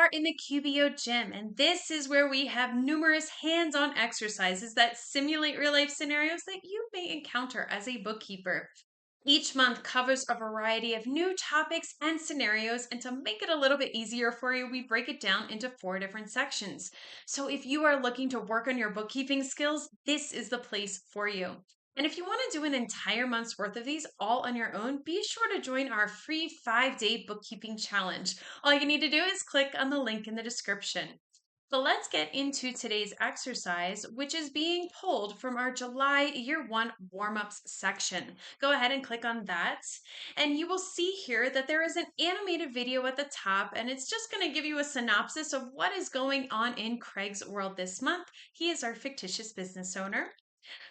are in the QBO gym, and this is where we have numerous hands-on exercises that simulate real-life scenarios that you may encounter as a bookkeeper. Each month covers a variety of new topics and scenarios, and to make it a little bit easier for you, we break it down into 4 different sections. So if you are looking to work on your bookkeeping skills, this is the place for you. And if you want to do an entire month's worth of these all on your own, be sure to join our free 5-day bookkeeping challenge. All you need to do is click on the link in the description. So let's get into today's exercise, which is being pulled from our July Year 1 warm-ups section. Go ahead and click on that, and you will see here that there is an animated video at the top, and it's just going to give you a synopsis of what is going on in Craig's world this month. He is our fictitious business owner.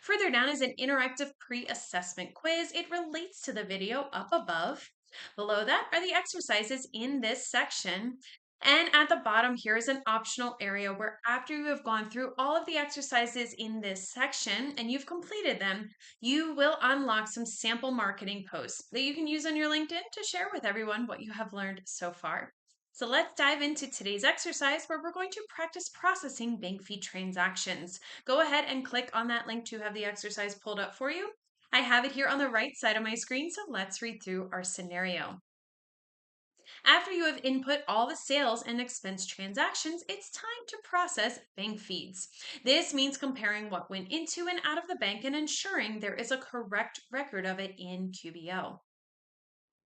Further down is an interactive pre-assessment quiz. It relates to the video up above. Below that are the exercises in this section. And at the bottom here is an optional area where after you have gone through all of the exercises in this section and you've completed them, you will unlock some sample marketing posts that you can use on your LinkedIn to share with everyone what you have learned so far. So let's dive into today's exercise where we're going to practice processing bank fee transactions. Go ahead and click on that link to have the exercise pulled up for you. I have it here on the right side of my screen, so let's read through our scenario. After you have input all the sales and expense transactions, it's time to process bank feeds. This means comparing what went into and out of the bank and ensuring there is a correct record of it in QBO.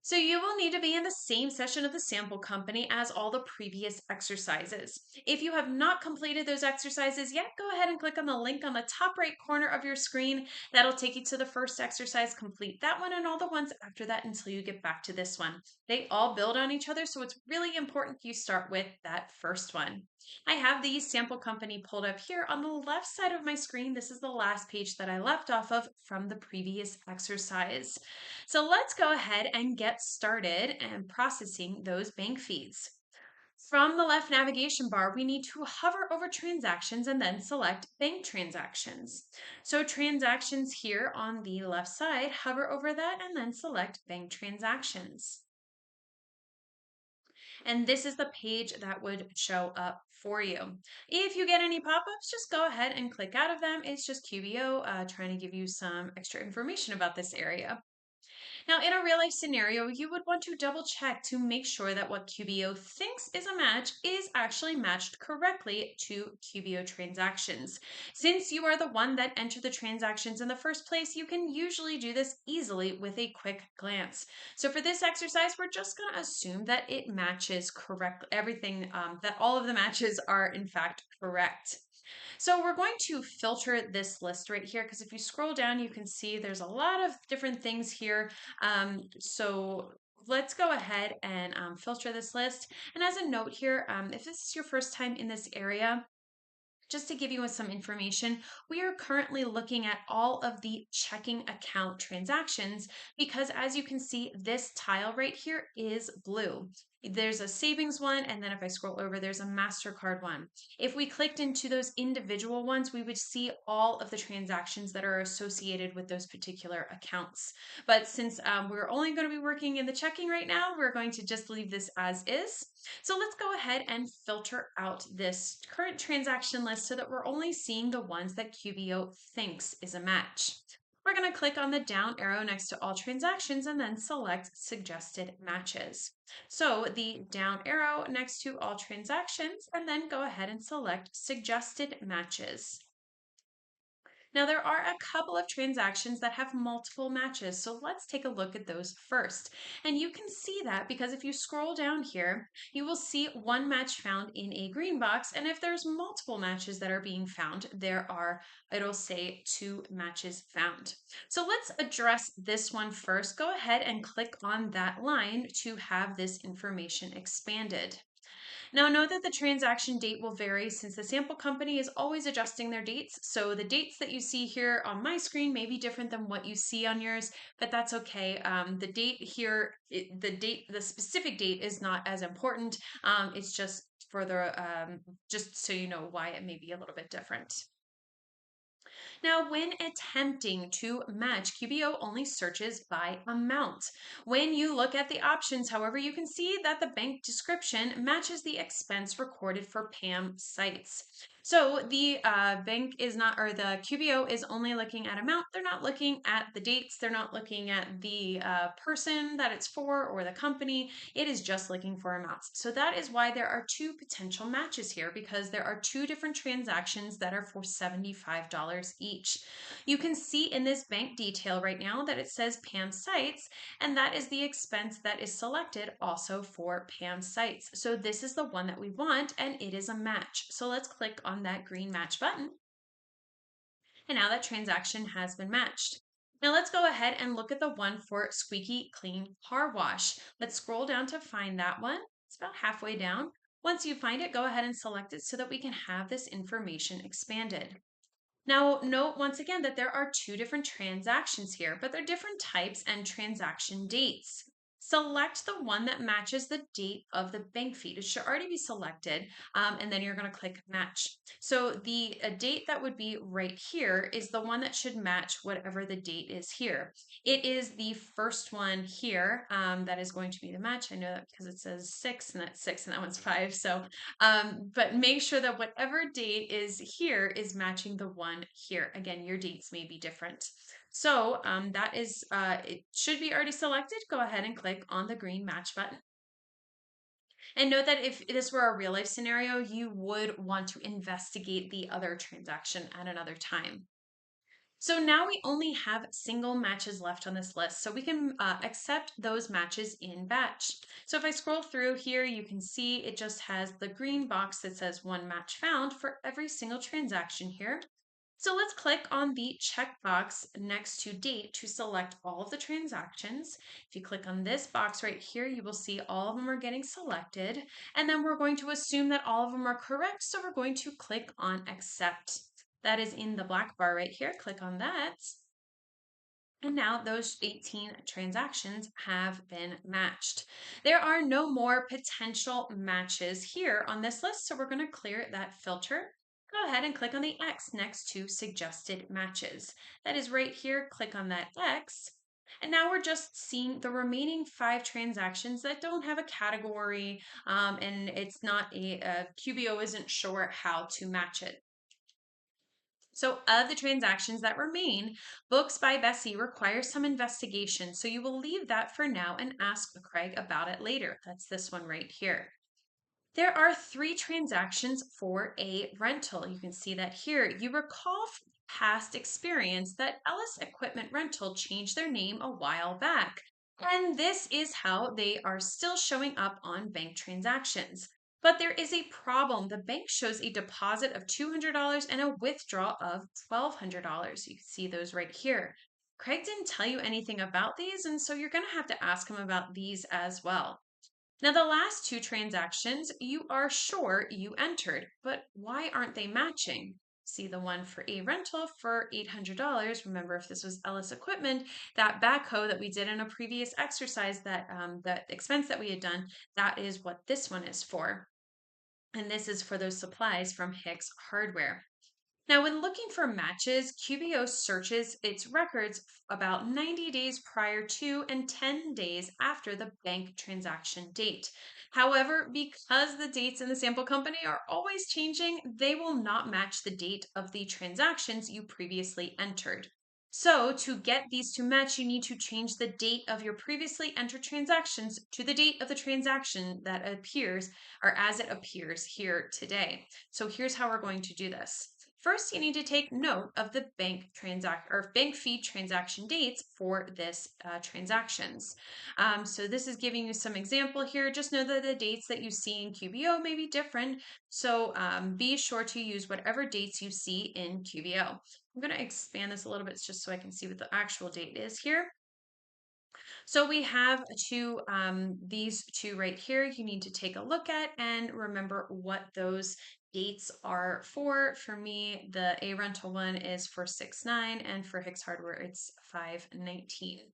So you will need to be in the same session of the sample company as all the previous exercises. If you have not completed those exercises yet, go ahead and click on the link on the top right corner of your screen. That'll take you to the first exercise. Complete that one and all the ones after that until you get back to this one. They all build on each other, so it's really important you start with that first one. I have the sample company pulled up here on the left side of my screen. This is the last page that I left off of from the previous exercise. So let's go ahead and get started and processing those bank feeds. From the left navigation bar, we need to hover over transactions and then select bank transactions. So transactions here on the left side, hover over that and then select bank transactions. And this is the page that would show up for you. If you get any pop-ups, just go ahead and click out of them. It's just QBO trying to give you some extra information about this area. Now, in a real life scenario, you would want to double check to make sure that what QBO thinks is a match is actually matched correctly to QBO transactions. Since you are the one that entered the transactions in the first place, you can usually do this easily with a quick glance. So for this exercise, we're just going to assume that it matches correctly, that all of the matches are in fact correct. So we're going to filter this list right here because if you scroll down, you can see there's a lot of different things here. So let's go ahead and filter this list. And as a note here, if this is your first time in this area, just to give you some information, we are currently looking at all of the checking account transactions because as you can see, this tile right here is blue. There's a savings one, and then if I scroll over, there's a MasterCard one. If we clicked into those individual ones, we would see all of the transactions that are associated with those particular accounts. But since we're only going to be working in the checking right now, we're going to just leave this as is. So let's go ahead and filter out this current transaction list so that we're only seeing the ones that QBO thinks is a match. We're going to click on the down arrow next to all transactions and then select suggested matches. So the down arrow next to all transactions and then go ahead and select suggested matches. Now there are a couple of transactions that have multiple matches, so let's take a look at those first. And you can see that because if you scroll down here, you will see one match found in a green box, and if there's multiple matches that are being found, it'll say 2 matches found. So let's address this one first. Go ahead and click on that line to have this information expanded. Now note that the transaction date will vary since the sample company is always adjusting their dates. So the dates that you see here on my screen may be different than what you see on yours, but that's okay. The date here, the specific date is not as important. It's just for the, just so you know why it may be a little bit different. Now, when attempting to match, QBO only searches by amount. When you look at the options, however, you can see that the bank description matches the expense recorded for PAM sites. So the bank is not, or the QBO is only looking at amount. They're not looking at the dates. They're not looking at the person that it's for or the company. It is just looking for amounts. So that is why there are two potential matches here, because there are two different transactions that are for $75 each. You can see in this bank detail right now that it says PAM sites, and that is the expense that is selected also for PAM sites. So this is the one that we want, and it is a match. So let's click on that green match button. And now that transaction has been matched. Now let's go ahead and look at the one for squeaky clean car wash. Let's scroll down to find that one. It's about halfway down. Once you find it, go ahead and select it so that we can have this information expanded. Now, note once again that there are two different transactions here, but they're different types and transaction dates. Select the one that matches the date of the bank feed. It should already be selected, and then you're going to click match. So the date that would be right here is the one that should match whatever the date is here. It is the first one here that is going to be the match. I know that because it says 6, and that's 6, and that one's 5. So but make sure that whatever date is here is matching the one here. Again, your dates may be different. So that is, it should be already selected. Go ahead and click on the green match button. And note that if this were a real life scenario, you would want to investigate the other transaction at another time. So now we only have single matches left on this list, so we can accept those matches in batch. So if I scroll through here, you can see it just has the green box that says one match found for every single transaction here. So let's click on the checkbox next to date to select all of the transactions. If you click on this box right here, you will see all of them are getting selected. And then we're going to assume that all of them are correct. So we're going to click on accept. That is in the black bar right here. Click on that. And now those 18 transactions have been matched. There are no more potential matches here on this list, so we're going to clear that filter. Go ahead and click on the X next to suggested matches. That is right here. Click on that X. And now we're just seeing the remaining 5 transactions that don't have a category, and it's not a QBO isn't sure how to match it. So, of the transactions that remain, Books by Bessie requires some investigation. So, you will leave that for now and ask Craig about it later. That's this one right here. There are 3 transactions for a rental. You can see that here. You recall from past experience that Ellis Equipment Rental changed their name a while back. And this is how they are still showing up on bank transactions. But there is a problem. The bank shows a deposit of $200 and a withdrawal of $1,200. You can see those right here. Craig didn't tell you anything about these, and so you're going to have to ask him about these as well. Now, the last 2 transactions you are sure you entered, but why aren't they matching? See the one for a rental for $800. Remember, if this was Ellis Equipment, that backhoe that we did in a previous exercise, that expense that we had done, that is what this one is for. And this is for those supplies from Hicks Hardware. Now, when looking for matches, QBO searches its records about 90 days prior to and 10 days after the bank transaction date. However, because the dates in the sample company are always changing, they will not match the date of the transactions you previously entered. So, to get these to match, you need to change the date of your previously entered transactions to the date of the transaction that appears, or as it appears here today. So, here's how we're going to do this. First, you need to take note of the bank fee transaction dates for this transactions. So this is giving you some example here. Just know that the dates that you see in QBO may be different. So be sure to use whatever dates you see in QBO. I'm going to expand this a little bit just so I can see what the actual date is here. So we have these 2 right here you need to take a look at and remember what those dates are for. For me, the A rental one is for 6/9, and for Hicks Hardware, it's 5/19.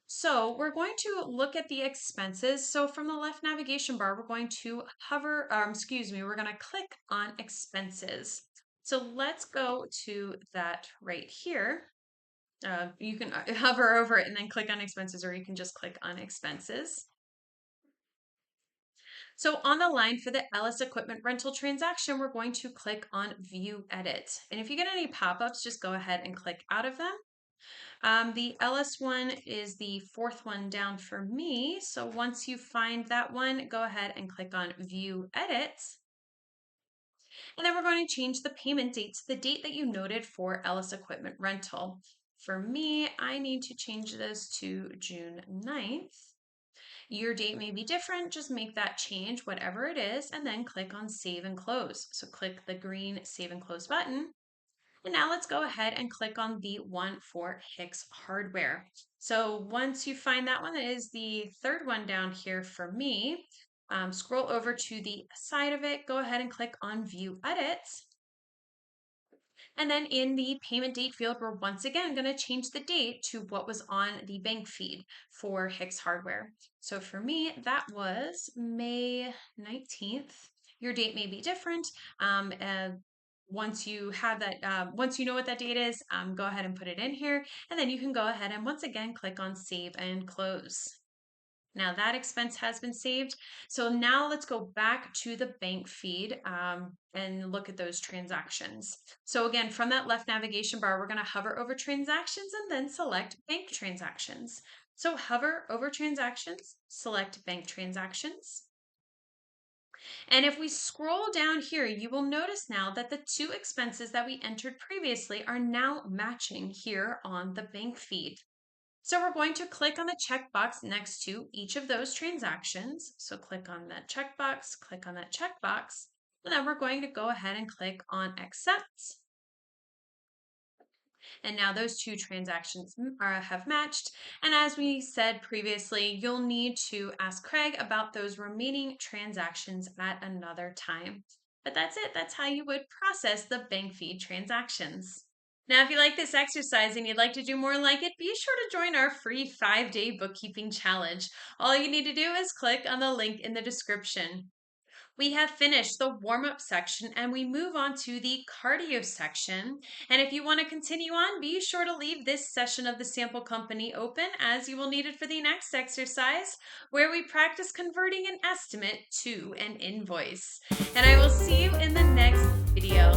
So we're going to look at the expenses. So from the left navigation bar, we're going to we're going to click on expenses. So let's go to that right here. You can hover over it and then click on expenses, or you can just click on expenses. So on the line for the Ellis equipment rental transaction, we're going to click on View Edit. And if you get any pop-ups, just go ahead and click out of them. The Ellis one is the fourth one down for me. So once you find that one, go ahead and click on View Edit. And then we're going to change the payment date to the date that you noted for Ellis equipment rental. For me, I need to change this to June 9th. Your date may be different, just make that change, whatever it is, and then click on Save and Close. So click the green Save and Close button. And now let's go ahead and click on the one for Hicks Hardware. So once you find that one, that is the third one down here for me. Scroll over to the side of it, go ahead and click on View Edit. And then in the payment date field, we're once again going to change the date to what was on the bank feed for Hicks Hardware. So for me, that was May 19th. Your date may be different. Once you have that, once you know what that date is, go ahead and put it in here. And then you can go ahead and once again click on Save and Close. Now that expense has been saved. So now let's go back to the bank feed and look at those transactions. So again, from that left navigation bar, we're going to hover over transactions and then select bank transactions. So hover over transactions, select bank transactions. And if we scroll down here, you will notice now that the two expenses that we entered previously are now matching here on the bank feed. So we're going to click on the checkbox next to each of those transactions. So click on that checkbox, click on that checkbox, and then we're going to go ahead and click on Accept. And now those two transactions have matched. And as we said previously, you'll need to ask Craig about those remaining transactions at another time. But that's it. That's how you would process the bank feed transactions. Now, if you like this exercise and you'd like to do more like it, be sure to join our free 5-day bookkeeping challenge. All you need to do is click on the link in the description. We have finished the warm-up section and we move on to the cardio section. And if you want to continue on, be sure to leave this session of the sample company open, as you will need it for the next exercise, where we practice converting an estimate to an invoice. And I will see you in the next video.